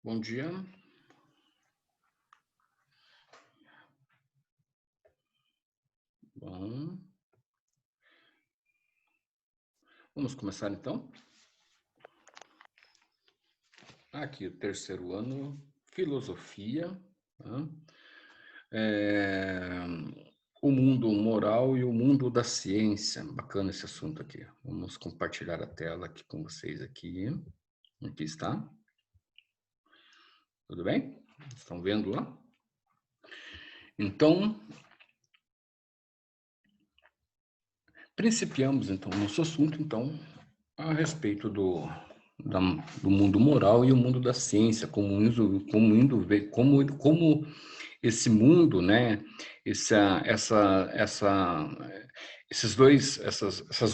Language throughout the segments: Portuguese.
Bom dia. Bom, vamos começar então? Aqui, o terceiro ano, filosofia, tá? É, o mundo moral e o mundo da ciência. Bacana esse assunto aqui. Vamos compartilhar a tela aqui com vocês aqui. Aqui está. Tudo bem? Estão vendo lá? Então, principiamos então nosso assunto então a respeito do mundo moral e o mundo da ciência, como esse mundo, né, essas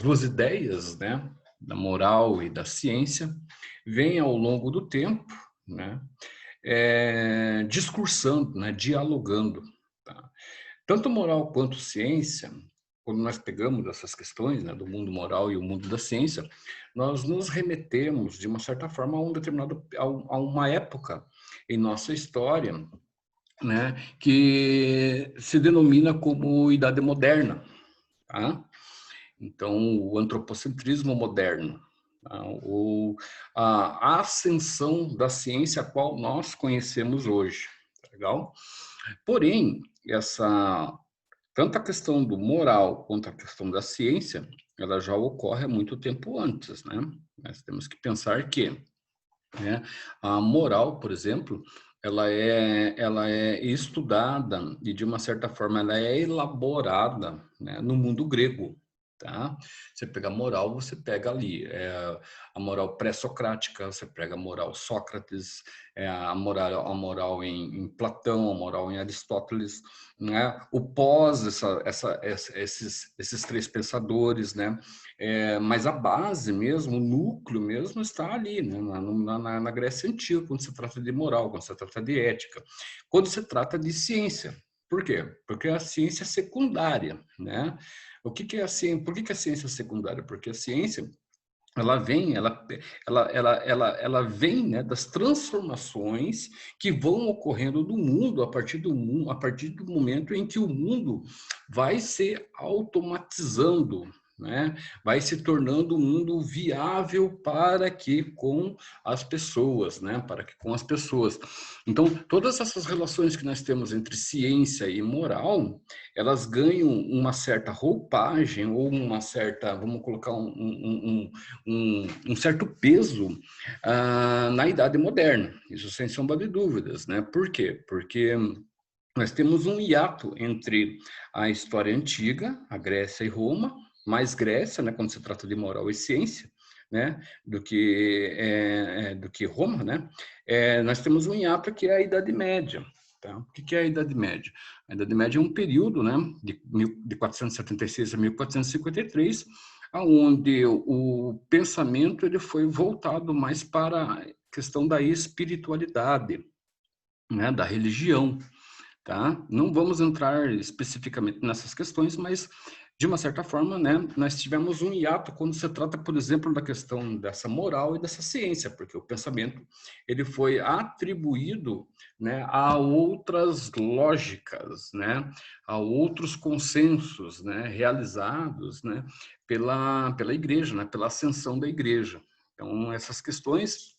duas ideias, né, da moral e da ciência, vêm ao longo do tempo, né, discursando, né, dialogando, tá? Tanto moral quanto ciência, quando nós pegamos essas questões, né, do mundo moral e o mundo da ciência, nós nos remetemos, de uma certa forma, a uma época em nossa história, né, que se denomina como Idade Moderna, tá? Então, o antropocentrismo moderno, tá? Ou a ascensão da ciência a qual nós conhecemos hoje, tá legal? Porém, tanto a questão do moral quanto a questão da ciência, ela já ocorre há muito tempo antes, né? Nós temos que pensar que, né, a moral, por exemplo, ela é estudada e, de uma certa forma, ela é elaborada, né, no mundo grego, tá? Você pega a moral, você pega ali a moral pré-socrática, você pega a moral Sócrates, a moral em Platão, a moral em Aristóteles, né? O pós esses três pensadores, né? Mas a base mesmo, o núcleo mesmo está ali, né? Na Grécia Antiga, quando se trata de moral, quando se trata de ética, quando se trata de ciência. Por quê? Porque a ciência é secundária, né? O que que é a ciência? Por que que a ciência é secundária? Porque a ciência ela vem, né, das transformações que vão ocorrendo no mundo a partir do momento em que o mundo vai se automatizando, né? Vai se tornando um mundo viável para que com as pessoas, né? Para que com as pessoas. Então, todas essas relações que nós temos entre ciência e moral, elas ganham uma certa roupagem ou uma certa, vamos colocar um certo peso na Idade Moderna, isso sem sombra de dúvidas, né? Por quê? Porque nós temos um hiato entre a história antiga, a Grécia e Roma, mais Grécia, né, quando se trata de moral e ciência, né, do que Roma, né? Nós temos um hiato que é a Idade Média. Tá? O que é a Idade Média? A Idade Média é um período, né, de 476 a 1453, aonde o pensamento ele foi voltado mais para a questão da espiritualidade, né, da religião, tá? Não vamos entrar especificamente nessas questões, mas de uma certa forma, né, nós tivemos um hiato quando se trata, por exemplo, da questão dessa moral e dessa ciência, porque o pensamento ele foi atribuído, né, a outras lógicas, né, a outros consensos, né, realizados, né, pela igreja, né, pela ascensão da igreja. Então, essas questões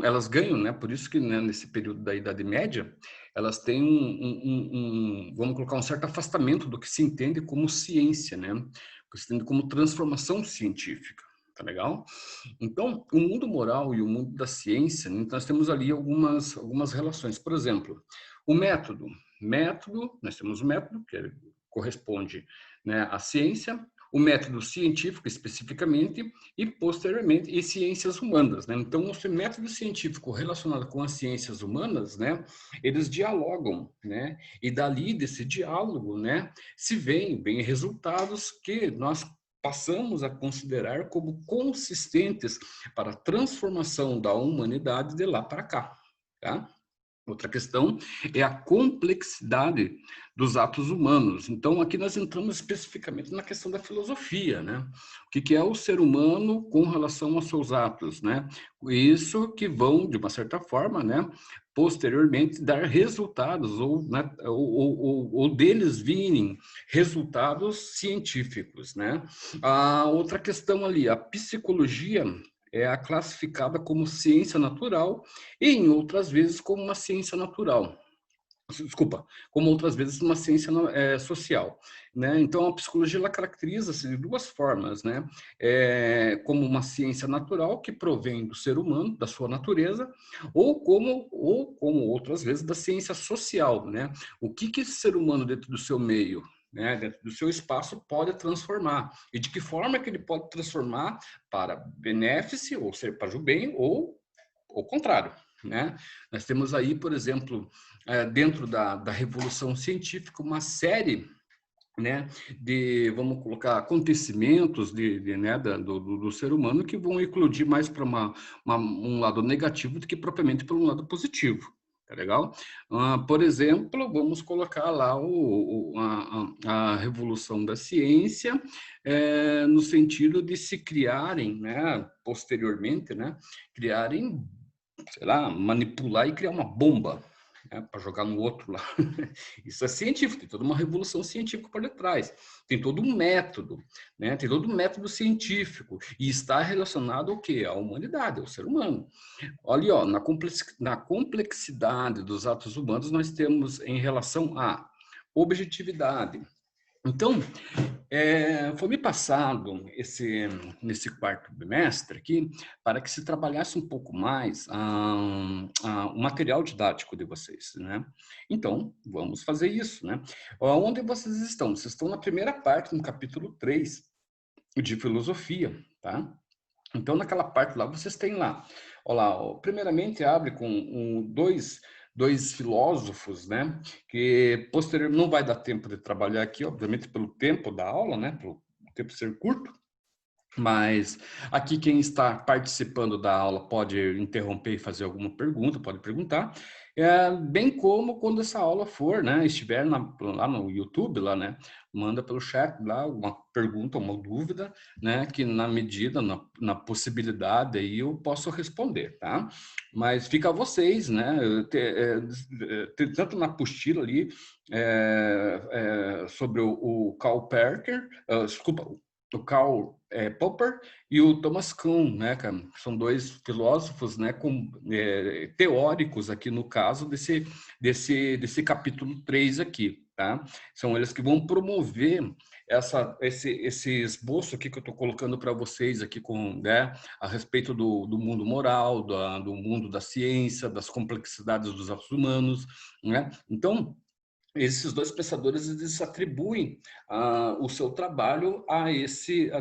elas ganham, né? Por isso que, né, nesse período da Idade Média, elas têm vamos colocar, um certo afastamento do que se entende como ciência, né? O que se entende como transformação científica, tá legal? Então, o mundo moral e o mundo da ciência, né, nós temos ali algumas relações. Por exemplo, o método, nós temos o método, que corresponde, né, à ciência, o método científico especificamente e posteriormente e ciências humanas, né? Então, o método científico relacionado com as ciências humanas, né, eles dialogam, né? E dali desse diálogo, né, vem resultados que nós passamos a considerar como consistentes para a transformação da humanidade de lá para cá, tá? Outra questão é a complexidade dos atos humanos. Então, aqui nós entramos especificamente na questão da filosofia, né? O que é o ser humano com relação aos seus atos, né? Isso que vão, de uma certa forma, né, posteriormente dar resultados, ou, né, ou deles virem resultados científicos, né? A outra questão ali, a psicologia é a classificada como ciência natural e em outras vezes como uma ciência natural. Desculpa, como outras vezes uma ciência social, né? Então a psicologia ela caracteriza-se de duas formas, né? Como uma ciência natural que provém do ser humano, da sua natureza, ou como outras vezes da ciência social, né? O que esse ser humano dentro do seu meio, né, dentro do seu espaço, pode transformar. E de que forma que ele pode transformar para benefício, ou ser para o bem, ou o contrário, né? Nós temos aí, por exemplo, dentro da Revolução Científica, uma série, né, vamos colocar, acontecimentos né, do ser humano que vão eclodir mais para um lado negativo do que propriamente para um lado positivo. Tá legal? Por exemplo, vamos colocar lá a revolução da ciência, no sentido de se criarem, né, posteriormente, né, criarem, sei lá, manipular e criar uma bomba, né, para jogar no outro lá. Isso é científico, tem toda uma revolução científica por detrás. Tem todo um método, né? Tem todo um método científico. E está relacionado ao quê? À humanidade, ao ser humano. Olha, ó, na complexidade dos atos humanos, nós temos em relação à objetividade. Então, foi me passado nesse quarto bimestre aqui para que se trabalhasse um pouco mais o material didático de vocês, né? Então, vamos fazer isso, né? Onde vocês estão? Vocês estão na primeira parte, no capítulo 3 de filosofia, tá? Então, naquela parte lá, vocês têm lá, olha lá, ó, primeiramente abre com dois filósofos, né, que posteriormente não vai dar tempo de trabalhar aqui, obviamente pelo tempo da aula, né, pelo tempo ser curto, mas aqui quem está participando da aula pode interromper e fazer alguma pergunta, pode perguntar, bem como quando essa aula for, né, estiver lá no YouTube, lá, né, manda pelo chat lá uma pergunta, uma dúvida, né, que na medida, na possibilidade aí eu posso responder, tá? Mas fica a vocês, né, tanto na apostila ali, sobre o Karl Perker, desculpa, o Karl Popper e o Thomas Kuhn, né, cara? São dois filósofos, né, teóricos aqui no caso desse capítulo 3 aqui, tá? São eles que vão promover esse esboço aqui que eu estou colocando para vocês aqui né, a respeito do mundo moral, do mundo da ciência, das complexidades dos atos humanos, né? Então, esses dois pensadores eles atribuem o seu trabalho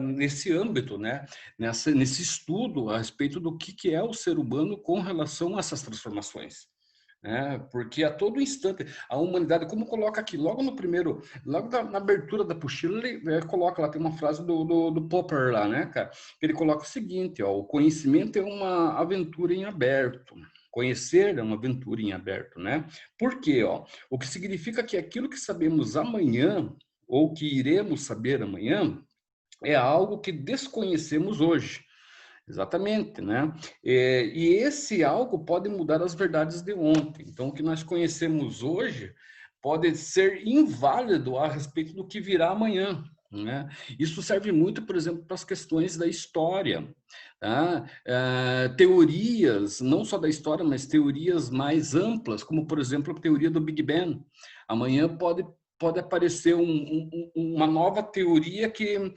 nesse âmbito, né? Nesse estudo a respeito do que é o ser humano com relação a essas transformações. Porque a todo instante a humanidade, como coloca aqui, logo na abertura da apostila, ele coloca lá, tem uma frase do Popper lá, né, cara? Ele coloca o seguinte, ó, o conhecimento é uma aventura em aberto. Conhecer é uma aventura em aberto, né? Por quê? Ó? O que significa que aquilo que sabemos amanhã, ou que iremos saber amanhã, é algo que desconhecemos hoje. Exatamente, né? E esse algo pode mudar as verdades de ontem. Então, o que nós conhecemos hoje pode ser inválido a respeito do que virá amanhã, né? Isso serve muito, por exemplo, para as questões da história, tá? Teorias, não só da história, mas teorias mais amplas, como, por exemplo, a teoria do Big Bang. Amanhã pode aparecer uma nova teoria que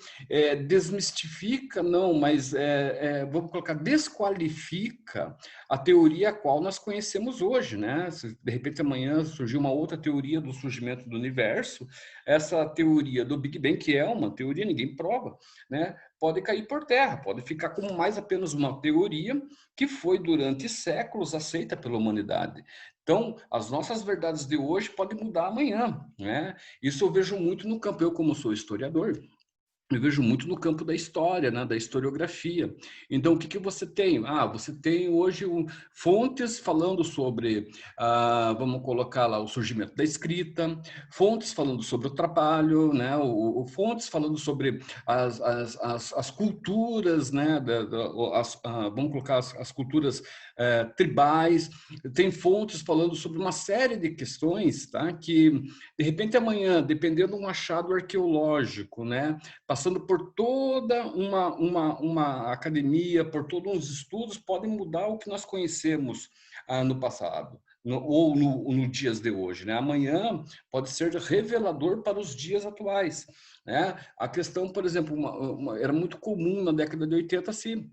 desmistifica, não, mas vamos colocar, desqualifica a teoria a qual nós conhecemos hoje, né? Se de repente amanhã surgir uma outra teoria do surgimento do universo, essa teoria do Big Bang, que é uma teoria, ninguém prova, né? Pode cair por terra, pode ficar como mais apenas uma teoria que foi durante séculos aceita pela humanidade. Então, as nossas verdades de hoje podem mudar amanhã, né? Isso eu vejo muito no campo. Eu, como sou historiador, eu vejo muito no campo da história, né, da historiografia. Então, o que que você tem? Você tem hoje fontes falando sobre, vamos colocar lá, o surgimento da escrita, fontes falando sobre o trabalho, né, fontes falando sobre as culturas, né, vamos colocar as culturas tribais, tem fontes falando sobre uma série de questões, tá, que, de repente, amanhã, dependendo de um achado arqueológico, né, passando por toda uma academia, por todos os estudos, podem mudar o que nós conhecemos no passado, ou no dias de hoje, né? Amanhã pode ser revelador para os dias atuais, né? A questão, por exemplo, era muito comum na década de 80, assim,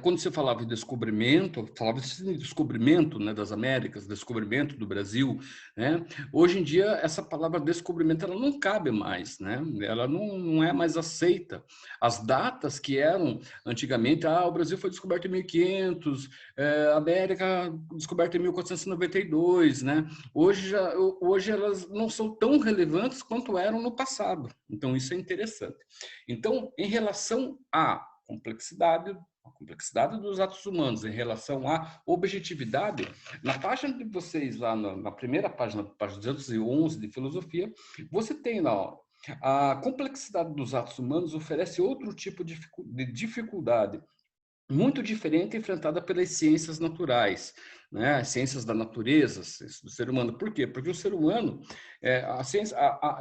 quando você falava de descobrimento, falava-se de descobrimento, né, das Américas, descobrimento do Brasil, né? Hoje em dia, essa palavra descobrimento ela não cabe mais, né? Ela não é mais aceita. As datas que eram antigamente, o Brasil foi descoberto em 1500, a América descoberta em 1492, né? Hoje elas não são tão relevantes quanto eram no passado. Então, isso é interessante. Então, em relação à complexidade, a complexidade dos atos humanos em relação à objetividade, na página de vocês, lá na primeira página, página 211 de filosofia, você tem lá, ó, a complexidade dos atos humanos oferece outro tipo de dificuldade, muito diferente enfrentada pelas ciências naturais, né? As ciências da natureza, do ser humano. Por quê? Porque o ser humano, as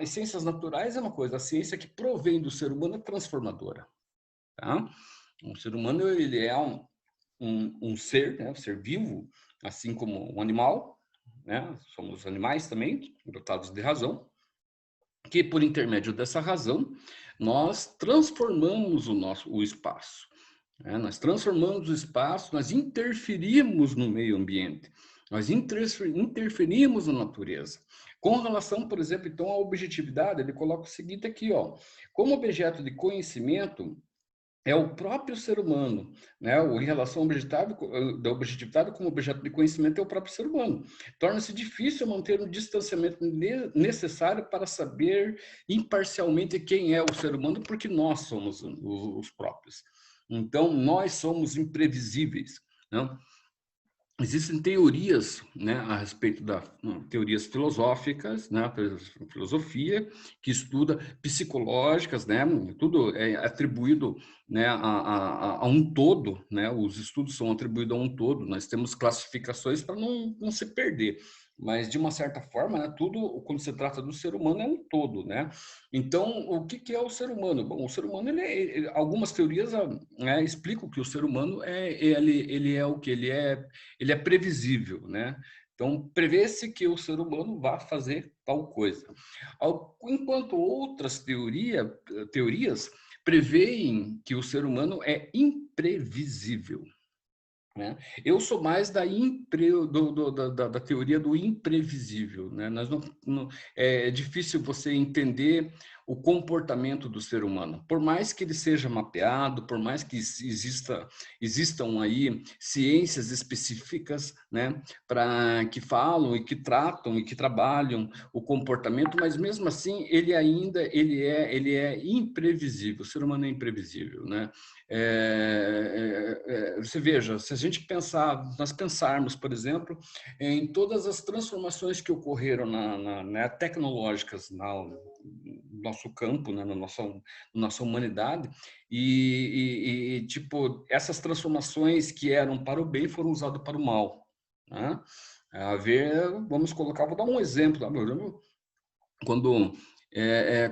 ciências naturais é uma coisa, a ciência que provém do ser humano é transformadora, tá? O ser humano ele é um ser, né, um ser vivo, assim como um animal, né? Somos animais também, dotados de razão, que por intermédio dessa razão nós transformamos o espaço, né? Nós transformamos o espaço, nós interferimos no meio ambiente, nós interferimos na natureza. Com relação, por exemplo, então, à objetividade, ele coloca o seguinte aqui, ó: como objeto de conhecimento é o próprio ser humano, né? Em relação ao da objetividade como objeto de conhecimento é o próprio ser humano. Torna-se difícil manter um distanciamento necessário para saber imparcialmente quem é o ser humano, porque nós somos os próprios. Então, nós somos imprevisíveis, né? Existem teorias, né, a respeito teorias filosóficas, né, filosofia, que estuda psicológicas, né, tudo é atribuído, né, a um todo, né, os estudos são atribuídos a um todo, nós temos classificações para não se perder, mas de uma certa forma, né, tudo, quando se trata do ser humano, é um todo, né? Então, o que é o ser humano? Bom, o ser humano, algumas teorias, né, explicam que o ser humano ele é o que? Ele é previsível, né? Então, prevê-se que o ser humano vá fazer tal coisa. Enquanto outras teorias preveem que o ser humano é imprevisível, né? Eu sou mais da teoria do imprevisível, né? É difícil você entender o comportamento do ser humano. Por mais que ele seja mapeado, por mais que existam aí ciências específicas, né, que falam e que tratam e que trabalham o comportamento, mas mesmo assim ele é imprevisível. O ser humano é imprevisível, né? Você veja, se a gente nós pensarmos, por exemplo, em todas as transformações que ocorreram né, tecnológicas no nosso campo, né, na nossa humanidade, tipo, essas transformações que eram para o bem foram usadas para o mal, né? Vamos colocar, vou dar um exemplo, tá? Quando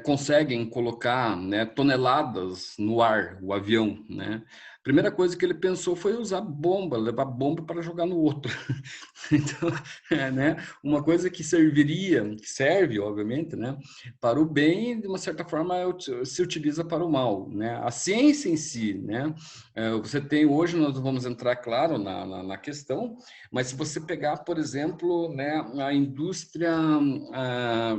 conseguem colocar, né, toneladas no ar, o avião, né? A primeira coisa que ele pensou foi usar bomba, levar bomba para jogar no outro. Então, né, uma coisa que serve, obviamente, né, para o bem, de uma certa forma, se utiliza para o mal, né? A ciência em si, né? Você tem hoje, nós vamos entrar, claro, na questão, mas se você pegar, por exemplo, né, a indústria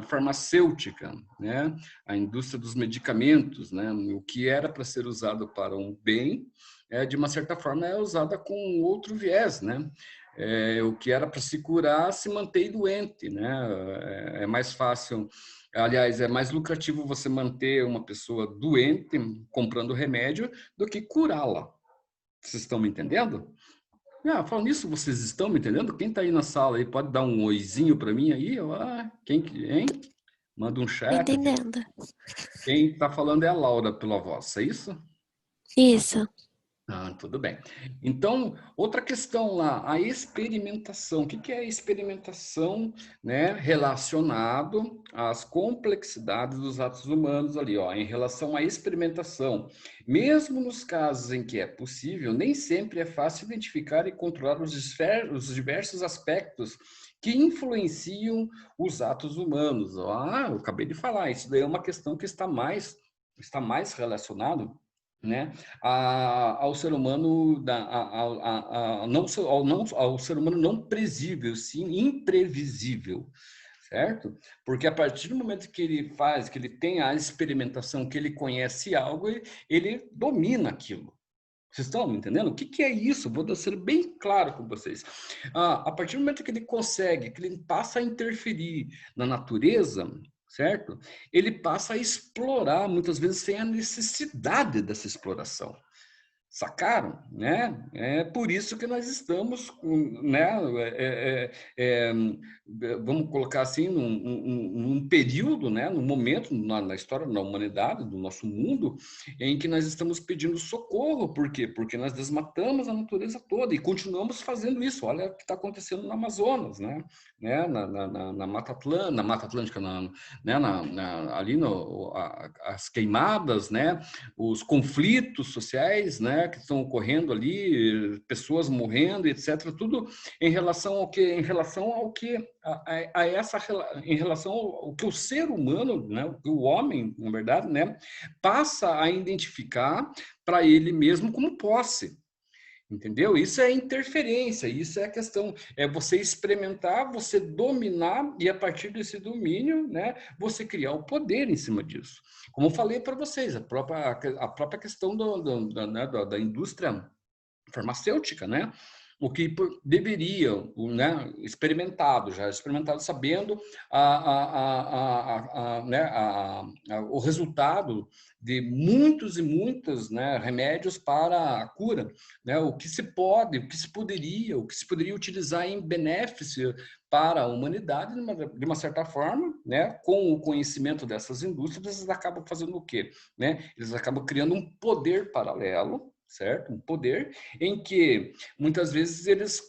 farmacêutica, né, a indústria dos medicamentos, né, o que era para ser usado para um bem, de uma certa forma é usada com outro viés, né? o que era para se curar se mantém doente, né? É mais fácil, aliás, é mais lucrativo você manter uma pessoa doente comprando remédio do que curá-la. Vocês estão me entendendo? Falando nisso, vocês estão me entendendo? Quem está aí na sala aí pode dar um oizinho para mim aí? Quem que, hein? Manda um Tô chat. entendendo. Quem está falando é a Laura pela voz, é isso? Isso. Tudo bem. Então, outra questão lá, a experimentação. O que é a experimentação, né, relacionado às complexidades dos atos humanos ali, ó, em relação à experimentação. Mesmo nos casos em que é possível, nem sempre é fácil identificar e controlar os diversos aspectos que influenciam os atos humanos. Eu acabei de falar, isso daí é uma questão que está mais relacionado, né, ao ser humano, ao ser humano não presível, sim imprevisível, certo? Porque a partir do momento que ele tem a experimentação, que ele conhece algo, ele domina aquilo. Vocês estão me entendendo? O que é isso? Vou ser bem claro com vocês. A partir do momento que ele consegue, que ele passa a interferir na natureza, certo? Ele passa a explorar, muitas vezes sem a necessidade dessa exploração. Sacaram, né? É por isso que nós estamos, né? Vamos colocar assim, num período, né? Num momento na história da humanidade, do nosso mundo, em que nós estamos pedindo socorro. Por quê? Porque nós desmatamos a natureza toda e continuamos fazendo isso. Olha o que está acontecendo no Amazonas, né? Na Mata Atlântica, né? Ali as queimadas, né? Os conflitos sociais, né, que estão ocorrendo ali, pessoas morrendo, etc. Tudo em relação ao que, em relação ao que o ser humano, né, o homem, na verdade, né, passa a identificar para ele mesmo como posse. Entendeu? Isso é interferência, isso é a questão, é você experimentar, você dominar e a partir desse domínio, né, você criar o poder em cima disso. Como eu falei para vocês, a própria questão da indústria farmacêutica, né? O que deveria, né, experimentado, sabendo né, o resultado de muitos e muitas, né, remédios para a cura, né, o que se poderia utilizar em benefício para a humanidade, de uma certa forma, né, com o conhecimento dessas indústrias, eles acabam fazendo o quê? Né? Eles acabam criando um poder paralelo, certo? Um poder em que muitas vezes eles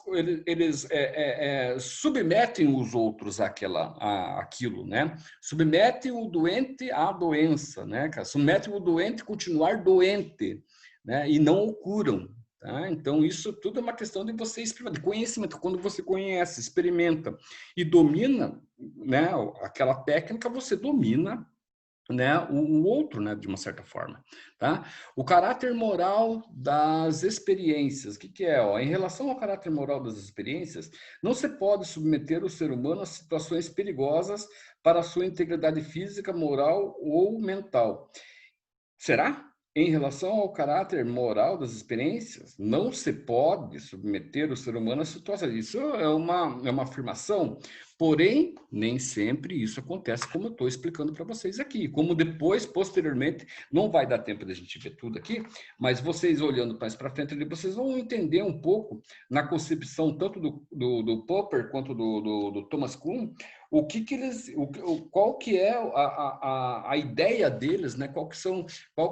submetem os outros àquilo, né? Submetem o doente à doença, né? Submetem o doente a continuar doente, né? E não o curam. Tá? Então, isso tudo é uma questão de você experimentar, de conhecimento. Quando você conhece, experimenta e domina, né, aquela técnica, você domina, né, o outro, né, de uma certa forma, tá? O caráter moral das experiências, o que é? Em relação ao caráter moral das experiências, não se pode submeter o ser humano a situações perigosas para a sua integridade física, moral ou mental. Será? Em relação ao caráter moral das experiências, não se pode submeter o ser humano a situações. Isso é uma afirmação, porém, nem sempre isso acontece, como eu estou explicando para vocês aqui. Como depois, posteriormente, não vai dar tempo de a gente ver tudo aqui, mas vocês olhando mais para frente, vocês vão entender um pouco na concepção tanto do Popper quanto do Thomas Kuhn, qual que é a ideia deles, né? Qual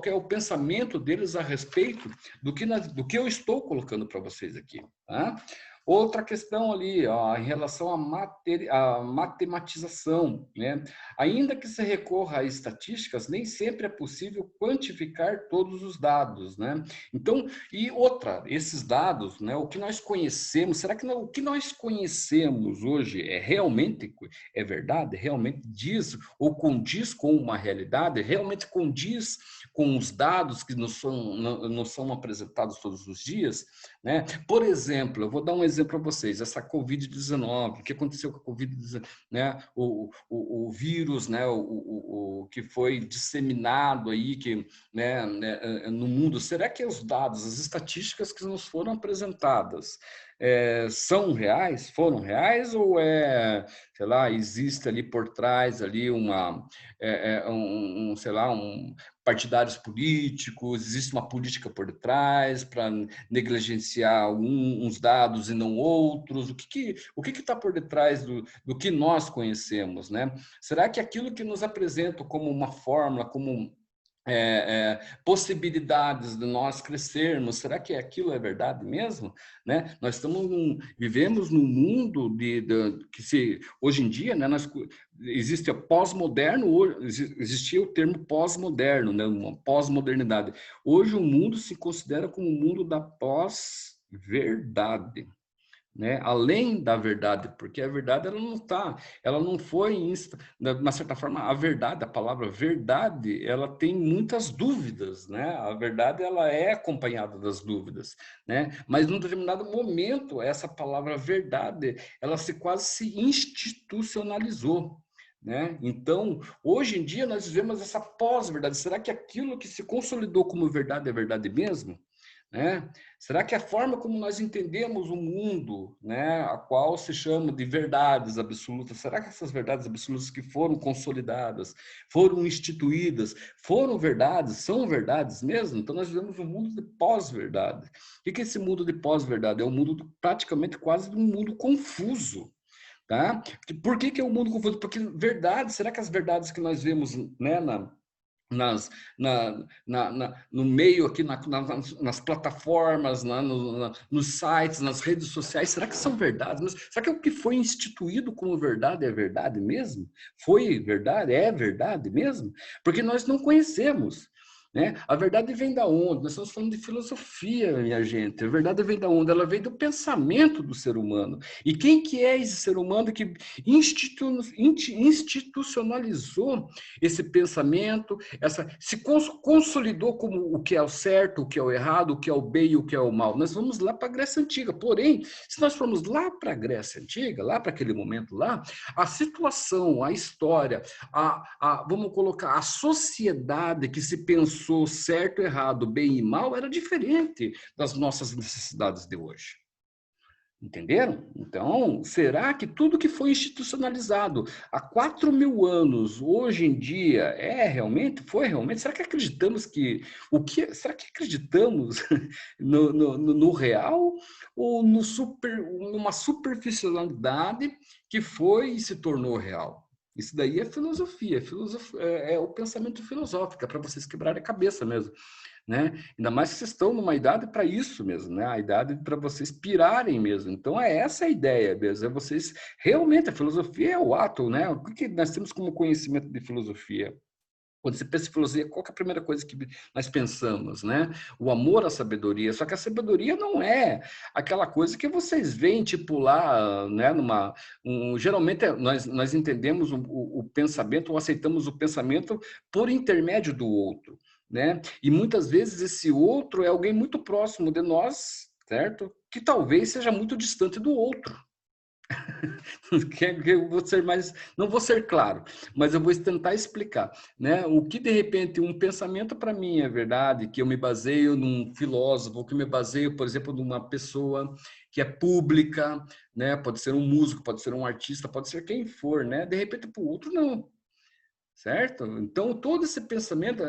que é o pensamento deles a respeito do que eu estou colocando para vocês aqui, tá? Outra questão ali, ó, em relação à matematização, né? Ainda que se recorra a estatísticas, nem sempre é possível quantificar todos os dados, né? Então, e outra, esses dados, né? O que nós conhecemos, será que o que nós conhecemos hoje realmente é verdade? Realmente diz ou condiz com uma realidade? Realmente condiz com os dados que nos são apresentados todos os dias, né? Por exemplo, eu vou dar um exemplo para vocês, essa Covid-19, o que aconteceu com a Covid-19, né? O vírus, né? O que foi disseminado aí, né, no mundo, será que os dados, as estatísticas que nos foram apresentadas, são reais, foram reais, ou sei lá, existe ali por trás ali sei lá, partidários políticos, existe uma política por detrás para negligenciar uns dados e não outros? O que está por detrás do que nós conhecemos, né? Será que aquilo que nos apresentam como uma fórmula, como possibilidades de nós crescermos, será que aquilo é verdade mesmo? Né? Nós vivemos num mundo que hoje em dia, né, existe o pós-moderno, existia o termo pós-moderno, né, uma pós-modernidade. Hoje o mundo se considera como um mundo da pós-verdade. Né? Além da verdade, porque a verdade ela não foi, de uma certa forma, a verdade, a palavra verdade, ela tem muitas dúvidas, né? A verdade ela é acompanhada das dúvidas, né? Mas num determinado momento essa palavra verdade, ela quase se institucionalizou. Né? Então, hoje em dia nós vivemos essa pós-verdade. Será que aquilo que se consolidou como verdade é verdade mesmo? Né? Será que a forma como nós entendemos o mundo, né, a qual se chama de verdades absolutas, será que essas verdades absolutas que foram consolidadas, foram instituídas, foram verdades, são verdades mesmo? Então nós vivemos um mundo de pós-verdade. O que é esse mundo de pós-verdade? É um mundo praticamente quase um mundo confuso. Tá? Por que é um mundo confuso? Porque verdade, será que as verdades que nós vemos, né, no meio aqui, nas plataformas, nos sites, nas redes sociais, será que são verdades? Mas será que o que foi instituído como verdade é verdade mesmo? Foi verdade? É verdade mesmo? Porque nós não conhecemos. Né? A verdade vem da onde? Nós estamos falando de filosofia, minha gente. A verdade vem da onde? Ela vem do pensamento do ser humano. E quem que é esse ser humano que institucionalizou esse pensamento, se consolidou como o que é o certo, o que é o errado, o que é o bem e o que é o mal? Nós vamos lá para a Grécia Antiga. Porém, se nós formos lá para a Grécia Antiga, lá para aquele momento lá, a situação, a história, vamos colocar, a sociedade que se pensou certo, errado, bem e mal, era diferente das nossas necessidades de hoje. Entenderam? Então, será que tudo que foi institucionalizado há 4.000 anos, hoje em dia, foi realmente? Será que acreditamos será que acreditamos no real ou numa superficialidade que foi e se tornou real? Isso daí é filosofia, é o pensamento filosófico, é para vocês quebrarem a cabeça mesmo. Né? Ainda mais que vocês estão numa idade para isso mesmo, né? A idade para vocês pirarem mesmo. Então, é essa a ideia mesmo, é vocês... Realmente, a filosofia é o ato, né? O que nós temos como conhecimento de filosofia? Quando você pensa em filosofia, qual que é a primeira coisa que nós pensamos, né? O amor à sabedoria. Só que a sabedoria não é aquela coisa que vocês veem, tipo, lá, né? Geralmente, nós entendemos o pensamento, ou aceitamos o pensamento por intermédio do outro. Né? E muitas vezes esse outro é alguém muito próximo de nós, certo? Que talvez seja muito distante do outro. Eu vou ser não vou ser claro, mas eu vou tentar explicar, né? O que de repente um pensamento para mim é verdade, que eu me baseio num filósofo, que eu me baseio, por exemplo, numa pessoa que é pública, né? Pode ser um músico, pode ser um artista, pode ser quem for, né? De repente para o outro não. Certo? Então, todo esse pensamento,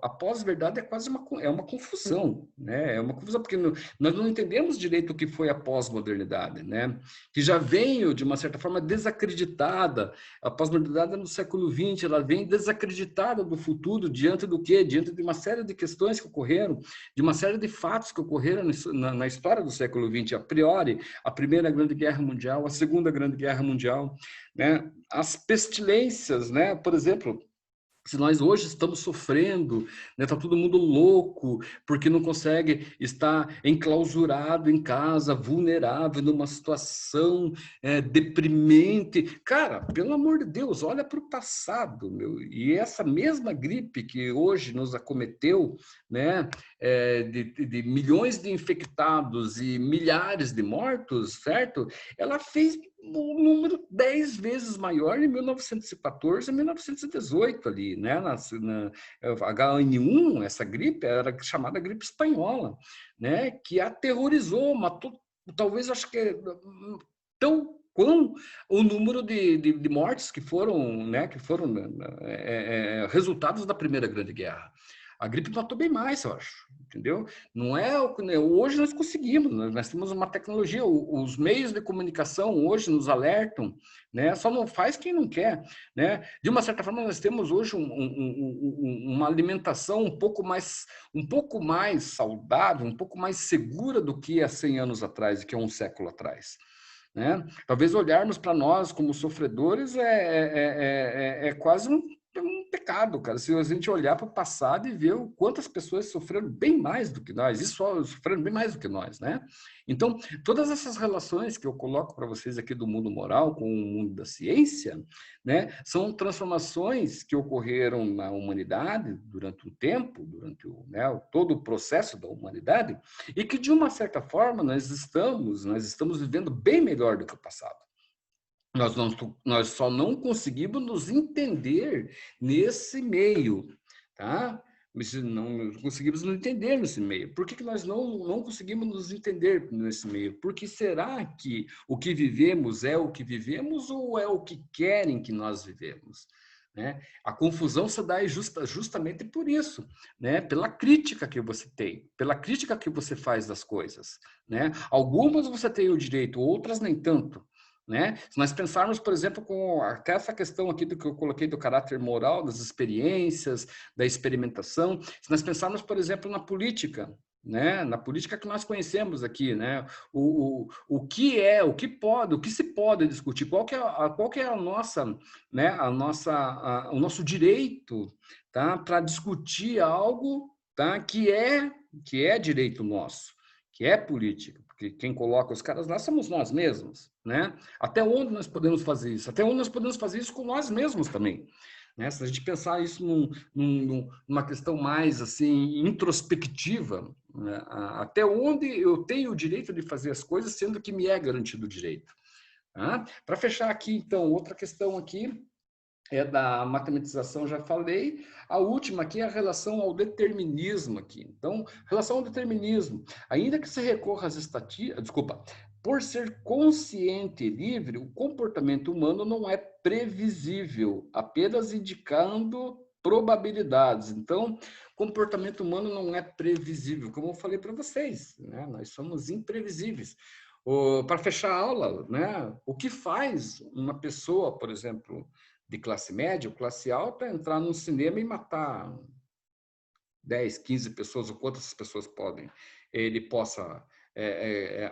a pós-verdade é quase uma confusão, né? É uma confusão, porque nós não entendemos direito o que foi a pós-modernidade, né? Que já veio, de uma certa forma, desacreditada. A pós-modernidade no século XX, ela vem desacreditada do futuro, diante do quê? Diante de uma série de questões que ocorreram, de uma série de fatos que ocorreram na história do século XX. A priori, a Primeira Grande Guerra Mundial, a Segunda Grande Guerra Mundial, né? As pestilências, né? Por exemplo, se nós hoje estamos sofrendo, né, tá todo mundo louco, porque não consegue estar enclausurado em casa, vulnerável, numa situação deprimente. Cara, pelo amor de Deus, olha para o passado, meu. E essa mesma gripe que hoje nos acometeu, né, de milhões de infectados e milhares de mortos, certo? Ela fez um número 10 vezes maior em 1914 e 1918 ali, né? Na H1N1, essa gripe era chamada gripe espanhola, né? Que aterrorizou, matou talvez acho que é tão quão o número de mortes que foram, né, resultados da Primeira Grande Guerra. A gripe matou bem mais, eu acho, entendeu? Não é hoje nós conseguimos, nós temos uma tecnologia, os meios de comunicação hoje nos alertam, né? Só não faz quem não quer, né? De uma certa forma, nós temos hoje uma alimentação um pouco mais saudável, um pouco mais segura do que há 100 anos atrás, do que há um século atrás. Né? Talvez olharmos para nós como sofredores é quase um pecado, cara. Se a gente olhar para o passado e ver quantas pessoas sofreram bem mais do que nós, e só sofreram bem mais do que nós, né? Então, todas essas relações que eu coloco para vocês aqui do mundo moral com o mundo da ciência, né, são transformações que ocorreram na humanidade durante um tempo, durante todo o processo da humanidade, e que, de uma certa forma, nós estamos vivendo bem melhor do que o passado. Nós só não conseguimos nos entender nesse meio, tá? Não conseguimos nos entender nesse meio. Por que nós não conseguimos nos entender nesse meio? Porque será que o que vivemos é o que vivemos ou é o que querem que nós vivemos? Né? A confusão se dá justamente por isso, né? Pela crítica que você tem, pela crítica que você faz das coisas. Né? Algumas você tem o direito, outras nem tanto. Né? Se nós pensarmos, por exemplo, com até essa questão aqui do que eu coloquei do caráter moral, das experiências, da experimentação, se nós pensarmos, por exemplo, na política, né? Na política que nós conhecemos aqui, né? O que pode, o que se pode discutir, qual que é a nossa, né? O nosso direito, tá? Para discutir algo, tá? Que é direito nosso, que é política, porque quem coloca os caras lá somos nós mesmos, né? Até onde nós podemos fazer isso? Até onde nós podemos fazer isso com nós mesmos também, né? Se a gente pensar isso numa questão mais assim introspectiva, né? Até onde eu tenho o direito de fazer as coisas, sendo que me é garantido o direito. Tá? Para fechar aqui, então, outra questão aqui é da matematização, já falei. A última aqui é a relação ao determinismo aqui. Então, relação ao determinismo, ainda que se recorra às estatísticas, desculpa, por ser consciente e livre, o comportamento humano não é previsível, apenas indicando probabilidades. Então, comportamento humano não é previsível, como eu falei para vocês, né? Nós somos imprevisíveis. Para fechar a aula, né? O que faz uma pessoa, por exemplo, de classe média ou classe alta, entrar num cinema e matar 10, 15 pessoas, ou quantas pessoas ele possa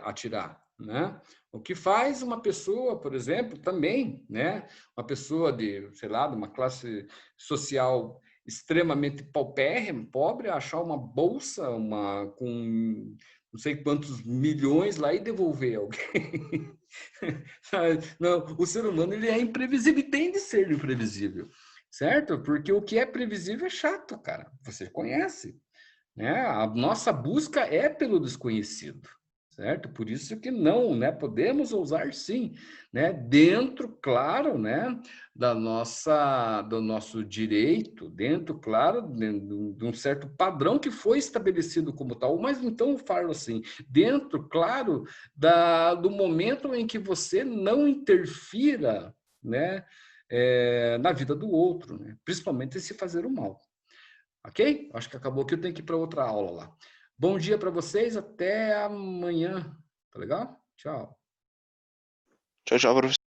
atirar, né? O que faz uma pessoa, por exemplo, também, né? Uma pessoa de, sei lá, de uma classe social extremamente paupérrima, pobre, achar uma bolsa, com não sei quantos milhões lá e devolver alguém. Não, o ser humano ele é imprevisível e tem de ser imprevisível, certo? Porque o que é previsível é chato, cara. Você conhece, né? A nossa busca é pelo desconhecido, certo? Por isso que não, né? Podemos ousar sim, né? Dentro, claro, né? Do nosso direito, dentro, claro, de um certo padrão que foi estabelecido como tal. Mas então eu falo assim, dentro, claro, do momento em que você não interfira, né? Na vida do outro, né? Principalmente se fazer o mal. Ok? Acho que acabou aqui, eu tenho que ir para outra aula lá. Bom dia para vocês, até amanhã. Tá legal? Tchau. Tchau, tchau, professor.